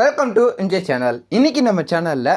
Welcome to NJ channel. இன்னைக்கு நம்ம சேனலில்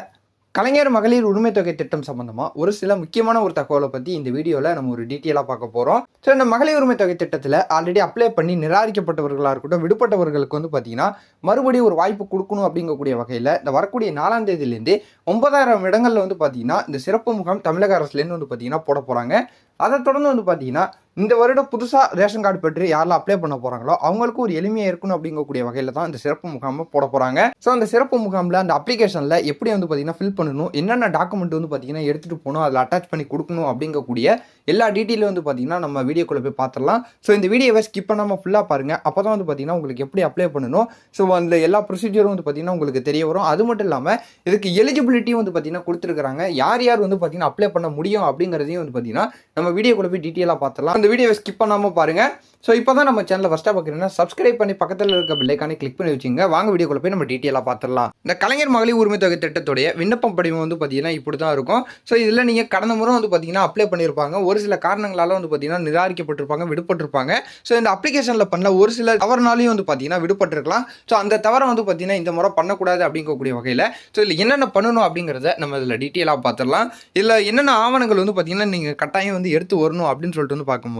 கலைஞர் மகளிர் உரிமை தொகை திட்டம் சம்பந்தமாக ஒரு சில முக்கியமான ஒரு தகவலை பற்றி இந்த வீடியோவில் நம்ம ஒரு டீட்டெயிலாக பார்க்க போகிறோம். ஸோ இந்த மகளிர் உரிமை தொகை திட்டத்தில் ஆல்ரெடி அப்ளை பண்ணி நிராகரிக்கப்பட்டவர்களாக இருக்கட்டும், விடுபட்டவர்களுக்கு வந்து பார்த்தீங்கன்னா மறுபடியும் ஒரு வாய்ப்பு கொடுக்கணும் அப்படிங்கக்கூடிய வகையில் இந்த வரக்கூடிய 4ஆம் தேதியிலேருந்து 9000 இடங்களில் வந்து பார்த்தீங்கன்னா இந்த சிறப்பு முகாம் தமிழக அரசுலேருந்து வந்து பார்த்தீங்கன்னா போட போகிறாங்க. அதை தொடர்ந்து வந்து பார்த்தீங்கன்னா இந்த வருடம் புதுசாக ரேஷன் கார்டு பெற்று யாரெல்லாம் அப்ளை பண்ண போகிறாங்களோ அவங்களுக்கு ஒரு எளிமையாக இருக்கணும் அப்படிங்கக்கூடிய வகையில் தான் இந்த சிறப்பு முகாமை போட போகிறாங்க. ஸோ அந்த சிறப்பு முகாமில் அந்த அப்ளிகேஷனில் எப்படி வந்து பார்த்தீங்கன்னா ஃபில் பண்ணணும், என்னென்ன டாக்குமெண்ட் வந்து பார்த்தீங்கன்னா எடுத்துகிட்டு போகணும், அதில் அட்டாச் பண்ணி கொடுக்கணும் அப்படிங்கக்கூடிய எல்லா டீட்டெயிலும் வந்து பார்த்தீங்கன்னா நம்ம வீடியோக்குள்ளே போய் பார்த்துடலாம். ஸோ இந்த வீடியோவை ஸ்கிப் பண்ணாமல் ஃபுல்லாக பாருங்கள். அப்போ தான் வந்து பார்த்தீங்கன்னா உங்களுக்கு எப்படி அப்ளை பண்ணணும், ஸோ அந்த எல்லா ப்ரொசீஜரும் வந்து பார்த்தீங்கன்னா உங்களுக்கு தெரிய வரும். அது மட்டும் இல்லாமல் இதுக்கு எலிஜிபிலிட்டியும் வந்து பார்த்தீங்கன்னா கொடுத்துருக்காங்க. யார் யார் வந்து பார்த்தீங்கன்னா அப்ளை பண்ண முடியும் அப்படிங்கிறதையும் வந்து பார்த்தீங்கன்னா நம்ம வீடியோக்குள்ளே போய் டீட்டெயிலாக பார்த்துடலாம். அந்த வீடியோவை ஸ்கிப் பண்ணாமல் பாருங்கள். ஸோ இப்போ தான் நம்ம சேனலில் ஃபஸ்ட்டாக பார்க்குறீங்கன்னா சப்ஸ்கிரைப் பண்ணி பக்கத்தில் இருக்க பெல்லைக்கானே கிளிக் பண்ணி வச்சுங்க. வாங்க வீடியோக்குள்ளே போய் நம்ம டீட்டெயிலாக பார்த்துடலாம். இந்த கலைஞர் மகளிர் உரிமை தொகை திட்டத்துடைய விண்ணப்பம் படிவம் வந்து பார்த்தீங்கன்னா இப்படி தான் இருக்கும். ஸோ இதில் நீங்கள் கடந்த முறை வந்து பார்த்தீங்கன்னா அப்ளை பண்ணியிருப்பாங்க, ஒரு சில காரணங்களால் வந்து பார்த்தீங்கன்னா நிராகரிக்கப்பட்டிருப்பாங்க, விடுபட்டிருப்பாங்க. ஸோ இந்த அப்ளிகேஷனில் பண்ண ஒரு சில தவறுனாலையும் வந்து பார்த்தீங்கன்னா விடுபட்டிருக்கலாம். ஸோ அந்த தவறை வந்து பார்த்தீங்கன்னா இந்த முறை பண்ணக்கூடாது அப்படிங்கக்கூடிய வகையில் ஸோ இதில் என்னென்ன பண்ணணும் அப்படிங்கிறத நம்ம இதில் டீட்டெயிலாக பார்த்துடலாம். இதில் என்னென்ன ஆவணங்கள் வந்து பார்த்தீங்கன்னா நீங்கள் கட்டாயம் வந்து எடுத்து வரணும் அப்படின்னு சொல்லிட்டு வந்து பார்க்கும்போது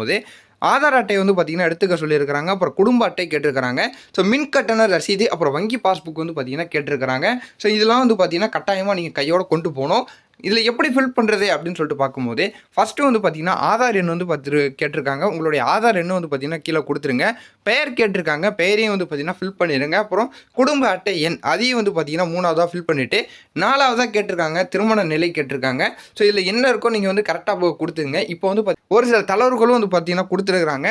ஆதார் அட்டை வந்து பார்த்தீங்கன்னா எடுத்துக்க சொல்லியிருக்கிறாங்க. அப்புறம் குடும்ப அட்டை கேட்டிருக்கிறாங்க. ஸோ மின் கட்டண ரசீது, அப்புறம் வங்கி பாஸ்புக் வந்து பார்த்தீங்கன்னா கேட்டிருக்கிறாங்க. ஸோ இதெல்லாம் வந்து பார்த்தீங்கன்னா கட்டாயமாக நீங்கள் கையோட கொண்டு போகணும். இதில் எப்படி ஃபில் பண்ணுறது அப்படின்னு சொல்லிட்டு பார்க்கும்போது ஃபஸ்ட்டு வந்து பார்த்தீங்கன்னா ஆதார் எண் வந்து கேட்டிருக்காங்க. உங்களுடைய ஆதார் எண்ணை வந்து பார்த்தீங்கன்னா கீழே கொடுத்துருங்க. பெயர் கேட்டிருக்காங்க, பெயரையும் வந்து பார்த்தீங்கன்னா ஃபில் பண்ணிடுங்க. அப்புறம் குடும்ப அட்டை எண் அதையும் வந்து பார்த்தீங்கன்னா 3ஆவதாக ஃபில் பண்ணிவிட்டு 4ஆவதாக கேட்டிருக்காங்க திருமண நிலை கேட்டிருக்காங்க. ஸோ இதில் என்ன இருக்கோ நீங்கள் வந்து கரெக்டாக கொடுத்துருங்க. இப்போ வந்து ஒரு சில தளர்வுகளும் வந்து பார்த்தீங்கன்னா கொடுத்துருக்குறாங்க.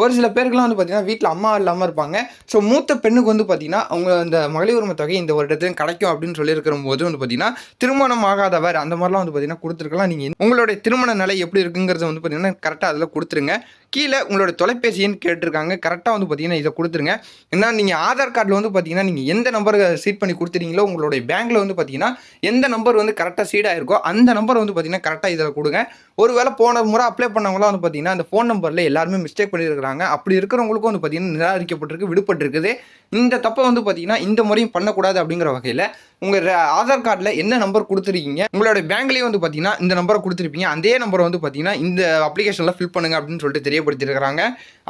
ஒரு சில பேருக்குலாம் வந்து பார்த்தீங்கன்னா வீட்டில் அம்மா இல்லாமல் இருப்பாங்க. ஸோ மூத்த பெண்ணுக்கு வந்து பார்த்தீங்கன்னா அவங்க அந்த மகளிர் உரிமை தொகை இந்த வருடத்தையும் கிடைக்கும் அப்படின்னு சொல்லியிருக்கிற போது வந்து பார்த்தீங்கன்னா திருமணம் ஆகாதவர் அந்த மாதிரிலாம் வந்து பார்த்தீங்கன்னா கொடுத்துருக்கலாம். நீங்கள் உங்களுடைய திருமண நிலை எப்படி இருக்குங்கிறத வந்து பார்த்தீங்கன்னா கரெக்டாக அதில் கொடுத்துருங்க. கீழே உங்களுடைய தொலைபேசி எண் கேட்டிருக்காங்க, கரெக்டாக வந்து பார்த்தீங்கன்னா இதை கொடுத்துருங்க. ஏன்னா நீங்கள் ஆதார் கார்டில் வந்து பார்த்தீங்கன்னா நீங்கள் எந்த நம்பர் சீட் பண்ணி கொடுத்துறீங்களோ உங்களுடைய பேங்க்கில் வந்து பார்த்தீங்கன்னா எந்த நம்பர் வந்து கரெக்டாக சீடாக இருக்கோ அந்த நம்பர் வந்து பார்த்தீங்கன்னா கரெக்டாக இதில் கொடுங்க. ஒருவேளை போன முறை அப்ளை பண்ணவங்களாம் வந்து பார்த்தீங்கன்னா அந்த ஃபோன் நம்பரில் எல்லாருமே மிஸ்டேக் பண்ணியிருக்கிறாங்க. அப்படி இருக்கிறவங்களுக்கும் வந்து பார்த்தீங்கன்னா நிராகரிக்கப்பட்டிருக்கு, விடுபட்டிருக்குது. இந்த தப்பை வந்து பார்த்தீங்கன்னா இந்த முறையும் பண்ணக்கூடாது அப்படிங்கிற வகையில் உங்கள் ஆதார் கார்டில் என்ன நம்பர் கொடுத்துருக்கீங்க, உங்களோட பேங்க்லேயே வந்து பார்த்தீங்கன்னா இந்த நம்பரை கொடுத்துருப்பீங்க, அதே நம்பரை வந்து பார்த்தீங்கன்னா இந்த அப்ளிகேஷனில் ஃபில் பண்ணுங்க அப்படின்னு சொல்லிட்டு தெரியப்படுத்திருக்கிறாங்க.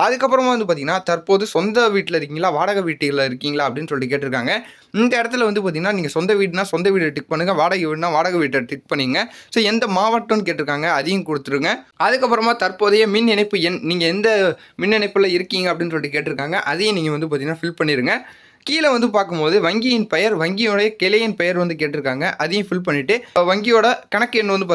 அதுக்கப்புறமா வந்து பார்த்தீங்கன்னா தற்போது சொந்த வீட்டில் இருக்கீங்களா, வாடகை வீட்டில் இருக்கீங்களா அப்படின்னு சொல்லிட்டு கேட்டிருக்காங்க. இந்த இடத்துல வந்து பார்த்தீங்கன்னா நீங்கள் சொந்த வீடுனா சொந்த வீடை டிக் பண்ணுங்கள், வாடகை வீடுனா வாடகை வீட்டை டிக் பண்ணிங்க. ஸோ எந்த மாவட்டம்னு கேட்டிருக்காங்க அதையும் கொடுத்துருங்க. அதுக்கப்புறமா தற்போதைய மின் இணைப்பு எண், நீங்கள் எந்த மின் இணைப்பில் இருக்கீங்க அப்படின்னு சொல்லிட்டு கேட்டிருக்காங்க, அதையும் நீங்கள் வந்து பார்த்தீங்கன்னா ஃபில் பண்ணிடுங்க. கீழே வந்து பார்க்கும்போது வங்கியின் பெயர், வங்கியோடைய கிளையின் பெயர் வந்து கேட்டிருக்காங்க, அதையும் ஃபில் பண்ணிவிட்டு வங்கியோட கணக்கு எண் வந்து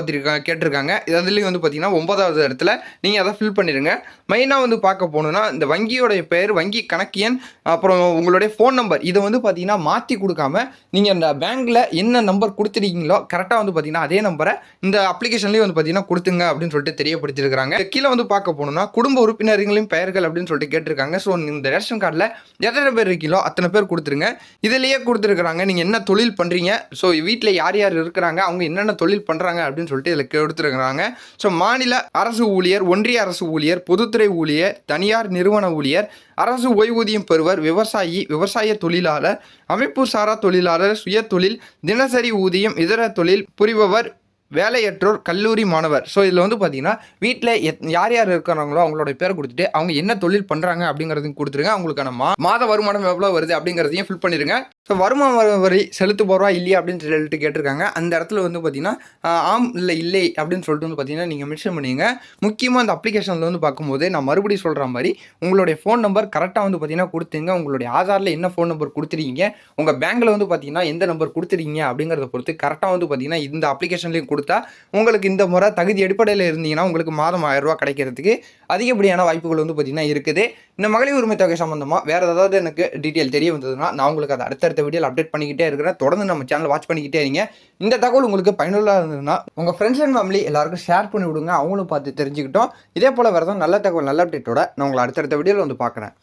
கேட்டிருக்காங்க. அதுலேயும் வந்து பார்த்தீங்கன்னா 9ஆவது இடத்துல நீங்கள் அதை ஃபில் பண்ணிடுங்க. மெயினாக வந்து பார்க்க போகணுன்னா இந்த வங்கியோடைய பெயர், வங்கி கணக்கு எண், அப்புறம் உங்களுடைய ஃபோன் நம்பர் இதை வந்து பார்த்தீங்கன்னா மாற்றி கொடுக்காம நீங்கள் அந்த பேங்க்கில் என்ன நம்பர் கொடுத்துருக்கீங்களோ கரெக்டாக வந்து பார்த்தீங்கன்னா அதே நம்பரை இந்த அப்ளிகேஷன்லேயும் வந்து பார்த்தீங்கன்னா கொடுத்துங்க அப்படின்னு சொல்லிட்டு தெரியப்படுத்திருக்கிறாங்க. கீழே வந்து பார்க்க போகணுன்னா குடும்ப உறுப்பினர்களின் பெயர்கள் அப்படின்னு சொல்லிட்டு கேட்டிருக்காங்க. ஸோ இந்த ரேஷன் கார்டில் எத்தனை பேர் இருக்கீங்களோ அத்தனை பேர் கொடுத்துருங்க. இதிலேயே கொடுத்துருக்குறாங்க நீங்கள் என்ன தொழில் பண்ணுறீங்க, ஸோ வீட்டில் யார் யார் இருக்கிறாங்க, அவங்க என்னென்ன தொழில் பண்ணுறாங்க அப்படின்னு சொல்லிட்டு இதில் கொடுத்துருக்குறாங்க. ஸோ மாநில அரசு ஊழியர், ஒன்றிய அரசு ஊழியர், பொதுத்துறை ஊழியர், தனியார் நிறுவன ஊழியர், அரசு ஓய்வூதியம் பெறுவர், விவசாயி, விவசாய தொழிலாளர், அமைப்பு சாரா தொழிலாளர், சுய தொழில், தினசரி ஊதியம், இதர தொழில் புரிபவர், வேலையற்றோர், கல்லூரி மாணவர். ஸோ இதில் வந்து பார்த்தீங்கன்னா வீட்டில் யார் யார் இருக்கிறாங்களோ அவங்களோட பேரை கொடுத்துட்டு அவங்க என்ன தொழில் பண்ணுறாங்க அப்படிங்கிறதையும் கொடுத்துருங்க. அவங்களுக்கான மாத வருமானம் எவ்வளோ வருது அப்படிங்கிறதையும் ஃபில் பண்ணிடுங்க. ஸோ வருமான வரி செலுத்துபவரா இல்லையா அப்படின்னு சொல்லிட்டு கேட்டிருக்காங்க. அந்த இடத்துல வந்து பார்த்தீங்கன்னா ஆம் இல்லை அப்படின்னு சொல்லிட்டு வந்து பார்த்தீங்கன்னா நீங்கள் மென்ஷன் பண்ணிங்க. முக்கியமாக அந்த அப்ளிகேஷனில் வந்து பார்க்கும்போது நான் மறுபடியும் சொல்கிற மாதிரி உங்களுடைய ஃபோன் நம்பர் கரெக்டாக வந்து பார்த்தீங்கன்னா கொடுத்துங்க. உங்களுடைய ஆதாரில் என்ன ஃபோன் நம்பர் கொடுத்துருக்கீங்க, உங்கள் பேங்க்கில் வந்து பார்த்தீங்கன்னா எந்த நம்பர் கொடுத்துருக்கீங்க அப்படிங்கிறத பொறுத்து கரெக்டாக வந்து பார்த்தீங்கன்னா இந்த அப்ளிகேஷன்லேயும் கொடுத்தா உங்களுக்கு இந்த முறை தகுதி அடிப்படையில் இருந்தீங்கன்னா உங்களுக்கு மாதம் 1000 ரூபா கிடைக்கிறதுக்கு அதிகப்படியான வாய்ப்புகள் வந்து பார்த்தீங்கன்னா இருக்குது. இந்த மகளிர் உரிமை தொகை சம்பந்தமாக வேறு ஏதாவது எனக்கு டீட்டெயில் தெரிய வந்ததுன்னா நான் உங்களுக்கு அதை அடுத்தடுத்த வீடியோவில் அப்டேட் பண்ணிக்கிட்டே இருக்கிறேன். தொடர்ந்து நம்ம சேனல் வாட்ச் பண்ணிக்கிட்டே இருங்க. இந்த தகவல் உங்களுக்கு பயனுள்ளதாக இருந்ததுன்னா உங்கள் ஃப்ரெண்ட்ஸ் அண்ட் ஃபேமிலி எல்லாருக்கும் ஷேர் பண்ணி விடுங்க, அவங்களும் பார்த்து தெரிஞ்சுக்கிட்டோம். இதே போல் வேறு ஏதாவது நல்ல தகவல், நல்ல அப்டேட்டோட நான் உங்களை அடுத்தடுத்த வீடியோவில் வந்து பார்க்குறேன்.